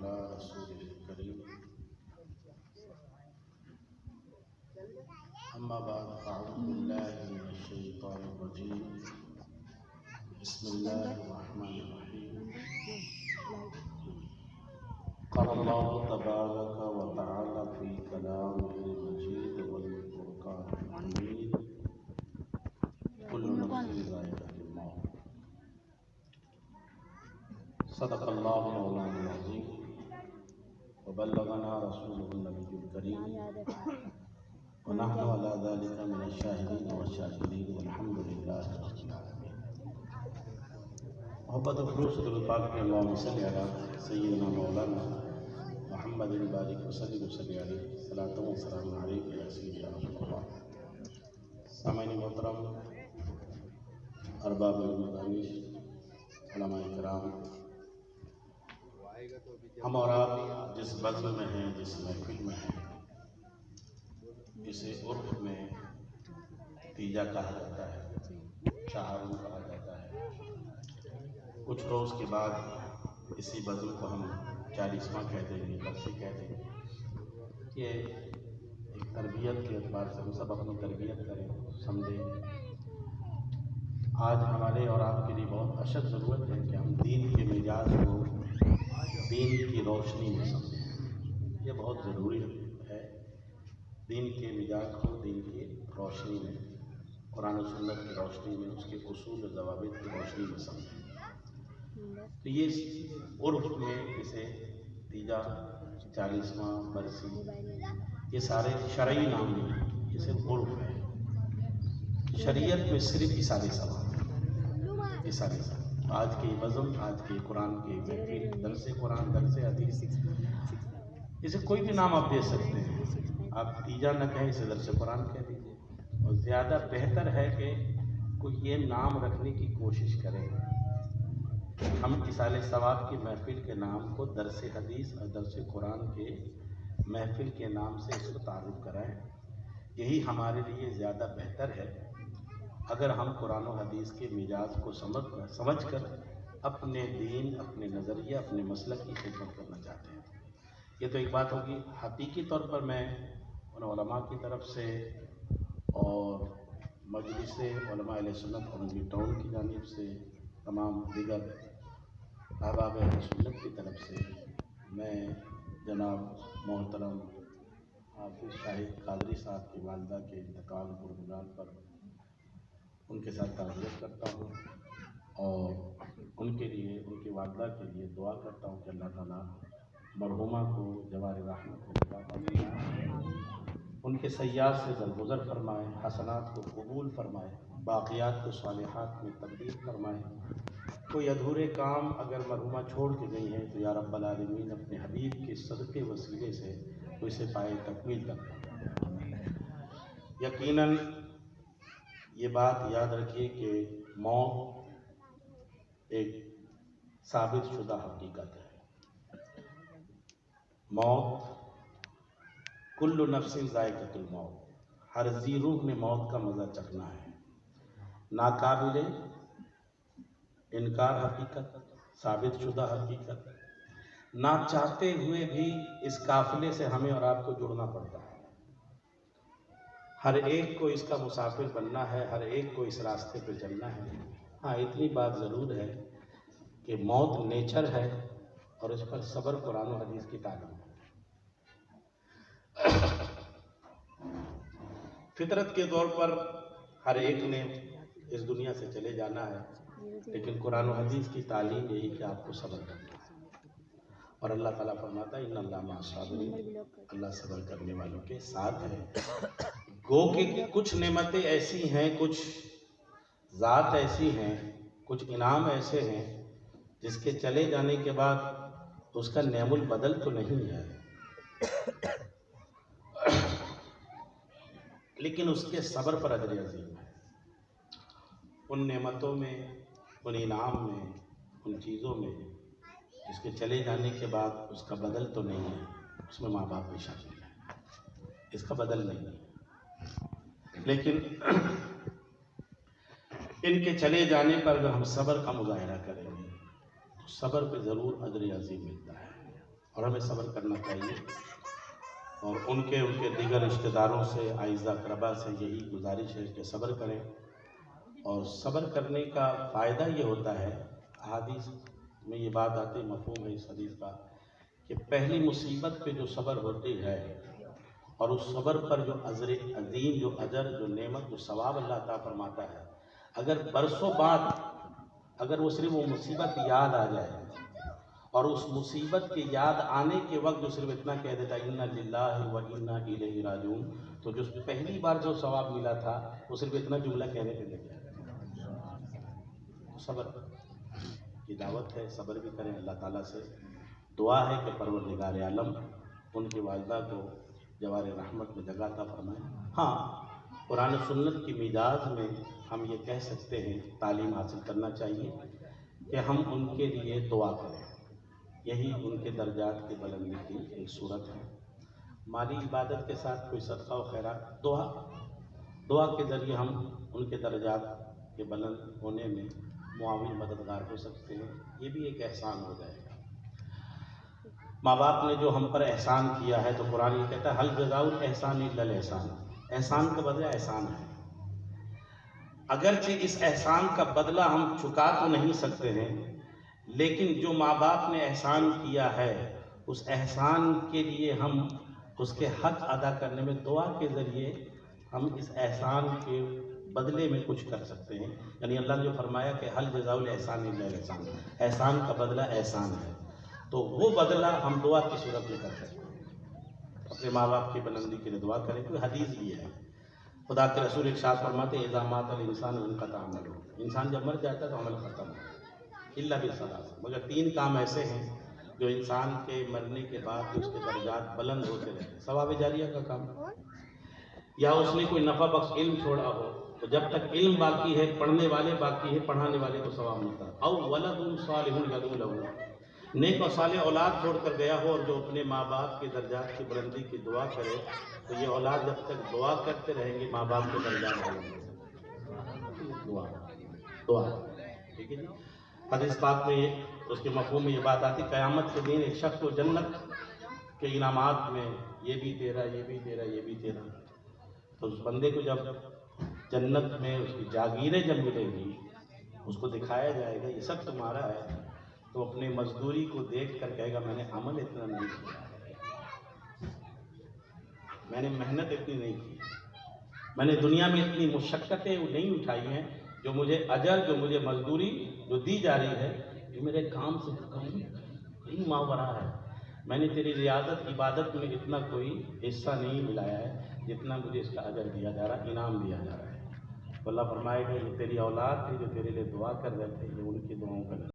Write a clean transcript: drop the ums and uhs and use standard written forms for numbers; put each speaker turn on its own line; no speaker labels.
على رسوله الكريم أما بعد أعوذ بالله من الشيطان الرجيم بسم الله الرحمن الرحيم قال الله تبارك وتعالى في كلامه المجيد والفرقان الحميد كل نفس ذائقة الموت صدق الله مولانا العظيم وبلغنا رسوله النبي الكريم ونحن على ذلك من الشاهدين والشاكرين والحمد لله رب العالمين. محبت و خلوص درود پاک میں اللہم صلی علی سیدنا مولانا محمد بارک وسلم صلی علیہ صلاۃ و سلام علیک یا سیدی رسول اللہ. سامعین محترم، ارباب المدانش، علماء کرام، ہم اور آپ جس بزم میں ہیں، جس محفل میں ہیں، اسے عرف میں تیجہ کہا جاتا ہے، چہارم کہا جاتا ہے. کچھ روز کے بعد اسی بزم کو ہم 40واں کہہ دیں گے، برسی کہہ دیں گے. یہ ایک تربیت کے اعتبار سے ہم سب اپنی تربیت کریں، سمجھیں. آج ہمارے اور آپ کے لیے بہت اشد ضرورت ہے کہ ہم دین کے مزاج کو دین کی روشنی میں سمجھیں. یہ بہت ضروری ہے. دین کے مزاج کو دین کی روشنی میں، قرآن و سنت کی روشنی میں، اس کے اصول و ضوابط کی روشنی میں سمجھیں. تو یہ عرف میں اسے تیجہ، 40واں، برسی، یہ سارے شرعی نام نہیں، یہ صرف عرف ہے. شریعت میں صرف اِصالِ ثواب ہے، اِصالِ ثواب. آج کے بزم، آج کے قرآن کے محفل، درس قرآن، درس حدیث، اسے کوئی بھی نام آپ دے سکتے ہیں. آپ تیجہ نہ کہیں، اسے درس قرآن کہہ دیجیے. اور زیادہ بہتر ہے کہ کوئی یہ نام رکھنے کی کوشش کرے. ہم اِصالِ ثواب کی محفل کے نام کو درس حدیث اور درس قرآن کے محفل کے نام سے اس کو تعارف کرائیں. یہی ہمارے لیے زیادہ بہتر ہے اگر ہم قرآن و حدیث کے مزاج کو سمجھ کر اپنے دین، اپنے نظریہ، اپنے مسلک کی خدمت کرنا چاہتے ہیں. یہ تو ایک بات ہوگی. حقیقی طور پر میں ان علماء کی طرف سے اور مجلس علماء اہل سنت اورنگی ٹاؤن کی جانب سے، تمام دیگر احباب اہل سنت کی طرف سے، میں جناب محترم حافظ شاہد قادری صاحب کی والدہ کے انتقال قربان پر ان کے ساتھ تعزیت کرتا ہوں اور ان کے لیے، ان کی والدہ کے لیے دعا کرتا ہوں کہ اللہ تعالیٰ مرحومہ کو جوار رحمت عطا فرمائے، ان کے سیئات سے درگزر فرمائے، حسنات کو قبول فرمائے، باقیات کو صالحات میں تبدیل فرمائے. کوئی ادھورے کام اگر مرحومہ چھوڑ کے گئی ہیں تو یا رب العالمین اپنے حبیب کے صدقے وسیلے سے اسے پائے تکمیل تک. یقیناً یہ بات یاد رکھیے کہ موت ایک ثابت شدہ حقیقت ہے. موت، کل نفس ذائقۃ الموت، ہر ذی روح نے موت کا مزہ چکھنا ہے. ناقابل انکار حقیقت، ثابت شدہ حقیقت. نہ چاہتے ہوئے بھی اس قافلے سے ہمیں اور آپ کو جڑنا پڑتا ہے. ہر ایک کو اس کا مسافر بننا ہے، ہر ایک کو اس راستے پہ چلنا ہے. ہاں، اتنی بات ضرور ہے کہ موت نیچر ہے اور اس پر صبر قرآن و حدیث کی تعلیم ہے. فطرت کے طور پر ہر ایک نے اس دنیا سے چلے جانا ہے، لیکن قرآن و حدیث کی تعلیم یہی کہ آپ کو صبر کرنا ہے. اور اللہ تعالیٰ فرماتا ہے ان اللہ مع الصابرین، اللہ صبر کرنے والوں کے ساتھ ہے. گو کہ کچھ نعمتیں ایسی ہیں، کچھ ذات ایسی ہیں، کچھ انعام ایسے ہیں جس کے چلے جانے کے بعد اس کا نعم البدل تو نہیں ہے، لیکن اس کے صبر پر اجر عظیم ہے. ان نعمتوں میں، ان انعام میں، ان چیزوں میں جس کے چلے جانے کے بعد اس کا بدل تو نہیں ہے. اس میں ماں باپ بھی شامل ہے، اس کا بدل نہیں ہے. لیکن ان کے چلے جانے پر اگر ہم صبر کا مظاہرہ کریں گے تو صبر پہ ضرور اجر عظیم ملتا ہے. اور ہمیں صبر کرنا چاہیے، اور ان کے دیگر رشتہ داروں سے، اعزاء اقربا سے یہی گزارش ہے کہ صبر کریں، اور صبر کرنے کا فائدہ یہ ہوتا ہے، احادیث میں یہ بات آتی، مفہوم ہے اس حدیث کا، کہ پہلی مصیبت پہ جو صبر ہوتی ہے اور اس صبر پر جو اجر عظیم، جو اجر، جو نعمت، جو ثواب اللہ تعالیٰ فرماتا ہے، اگر برسوں بعد اگر وہ صرف وہ مصیبت یاد آ جائے اور اس مصیبت کے یاد آنے کے وقت جو صرف اتنا کہہ دیتا ہے انا للہ و انا الیہ راجعون، تو جو پہلی بار جو ثواب ملا تھا وہ صرف اتنا جملہ کہنے پہ لگ گیا۔ صبر کی دعوت ہے، صبر بھی کریں۔ اللہ تعالیٰ سے دعا ہے کہ پروردگار عالم ان کی والدہ کو جوار رحمت میں جگہ عطا فرمائے۔ ہاں، قرآن و سنت کی میراث میں ہم یہ کہہ سکتے ہیں، تعلیم حاصل کرنا چاہیے کہ ہم ان کے لیے دعا کریں، یہی ان کے درجات کی بلندی کی ایک صورت ہے۔ مالی عبادت کے ساتھ کوئی صدقہ و خیرات، دعا کے ذریعے ہم ان کے درجات کے بلند ہونے میں معاون مددگار ہو سکتے ہیں، یہ بھی ایک احسان ہو جائے گا۔ ماں باپ نے جو ہم پر احسان کیا ہے، تو قرآن یہ کہتا ہے حل جزاء الاحسان الا الاحسان، احسان کا بدلہ احسان ہے۔ اگرچہ اس احسان کا بدلہ ہم چکا تو نہیں سکتے ہیں، لیکن جو ماں باپ نے احسان کیا ہے، اس احسان کے لیے ہم اس کے حق ادا کرنے میں دعا کے ذریعے ہم اس احسان کے بدلے میں کچھ کر سکتے ہیں۔ یعنی اللہ نے جو فرمایا کہ حل جزاء الاحسان الا الاحسان، احسان کا بدلہ احسان ہے، تو وہ بدلہ ہم دعا کی صورت میں کر سکتے ہیں۔ اپنے ماں باپ کی بلندی کے لیے دعا کریں۔ کوئی حدیث بھی ہے، خدا کے رسول ارشاد فرماتے ہیں اذا مات الانسان انقطع عمله، انسان جب مر جاتا ہے تو عمل ختم ہے، الا بثلاث، مگر تین کام ایسے ہیں جو انسان کے مرنے کے بعد اس کے درجات بلند ہوتے رہتے ہیں۔ ثواب جاریہ کا کام، یا اس نے کوئی نفع بخش علم چھوڑا ہو، تو جب تک علم باقی ہے، پڑھنے والے باقی ہے، پڑھانے والے کو ثواب ملتا ہے۔ او ولد صالح یدعو لہ، نیک و صالح اولاد چھوڑ کر گیا ہو اور جو اپنے ماں باپ کے درجات کی بلندی کی دعا کرے، تو یہ اولاد جب تک دعا کرتے رہیں گے ماں باپ کے درجات بلند ہوں گے۔ دعا ٹھیک ہے جی۔ حدیث پاک میں اس کے مفہوم میں یہ بات آتی، قیامت کے دن ایک شخص کو جنت کے انعامات میں یہ بھی تیرا، یہ بھی تیرا، یہ بھی تیرا، تو اس بندے کو جب جنت میں اس کی جاگیریں جب ملیں گی، اس کو دکھایا جائے گا یہ سب تمہارا ہے، تو اپنے مزدوری کو دیکھ کر کہے گا میں نے عمل اتنا نہیں کیا، میں نے محنت اتنی نہیں کی، میں نے دنیا میں اتنی مشقتیں نہیں اٹھائی ہیں، جو مجھے اجر، جو مجھے مزدوری جو دی جا رہی ہے، یہ میرے کام سے کہیں ماورا ہے، میں نے تیری ریاضت عبادت میں اتنا کوئی حصہ نہیں ملایا ہے جتنا مجھے اس کا اجر دیا جا رہا ہے، انعام دیا جا رہا ہے۔ تو اللہ فرمائے گا یہ تیری اولاد تھی جو تیرے لیے دعا کر رہے تھے، یہ ان کی دعاؤں کا